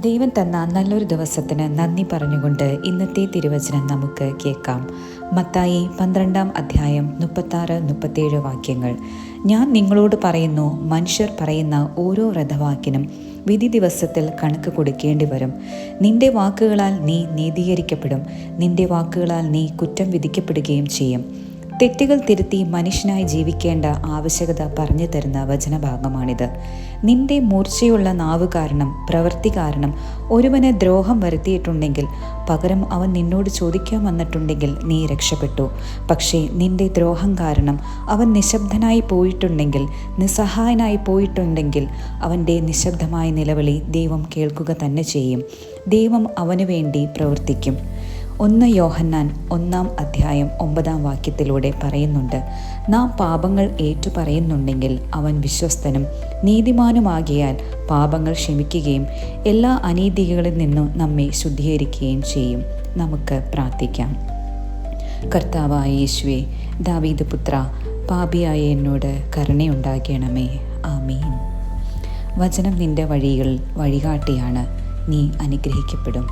ദൈവം തന്ന നല്ലൊരു ദിവസത്തിന് നന്ദി പറഞ്ഞുകൊണ്ട് ഇന്നത്തെ തിരുവചനം നമുക്ക് കേൾക്കാം. മത്തായി 12-ാം അധ്യായം 36-37 വാക്യങ്ങൾ. ഞാൻ നിങ്ങളോട് പറയുന്നു, മനുഷ്യർ പറയുന്ന ഓരോ വ്രതവാക്കിനും വിധി ദിവസത്തിൽ കണക്ക് കൊടുക്കേണ്ടി വരും. നിന്റെ വാക്കുകളാൽ നീ നീതീകരിക്കപ്പെടും, നിന്റെ വാക്കുകളാൽ നീ കുറ്റം വിധിക്കപ്പെടുകയും ചെയ്യും. തെറ്റുകൾ തിരുത്തി മനുഷ്യനായി ജീവിക്കേണ്ട ആവശ്യകത പറഞ്ഞു തരുന്ന വചനഭാഗമാണിത്. നിന്റെ മൂർച്ചയുള്ള നാവ് കാരണം, പ്രവൃത്തി കാരണം ഒരുവന് ദ്രോഹം വരുത്തിയിട്ടുണ്ടെങ്കിൽ പകരം അവൻ നിന്നോട് ചോദിക്കാൻ വന്നിട്ടുണ്ടെങ്കിൽ നീ രക്ഷപ്പെട്ടു. പക്ഷേ നിന്റെ ദ്രോഹം കാരണം അവൻ നിശബ്ദനായി പോയിട്ടുണ്ടെങ്കിൽ, നിസ്സഹായനായി പോയിട്ടുണ്ടെങ്കിൽ അവൻ്റെ നിശബ്ദമായ നിലവിളി ദൈവം കേൾക്കുക തന്നെ ചെയ്യും. ദൈവം അവന് വേണ്ടി പ്രവർത്തിക്കും. 1 യോഹന്നാൻ 1-ാം അധ്യായം 9-ാം വാക്യത്തിലൂടെ പറയുന്നുണ്ട്, നാം പാപങ്ങൾ ഏറ്റുപറയുന്നുണ്ടെങ്കിൽ അവൻ വിശ്വസ്തനും നീതിമാനുമാകിയാൽ പാപങ്ങൾ ക്ഷമിക്കുകയും എല്ലാ അനീതികളിൽ നിന്നും നമ്മെ ശുദ്ധീകരിക്കുകയും ചെയ്യും. നമുക്ക് പ്രാർത്ഥിക്കാം. കർത്താവായ യേശുവേ, ദാവീദ് പുത്ര, പാപിയായ എന്നോട് കരുണയുണ്ടാകണമേ. ആമീൻ. വചനം നിന്റെ വഴികൾ വഴികാട്ടിയാണ്. നീ അനുഗ്രഹിക്കപ്പെടും.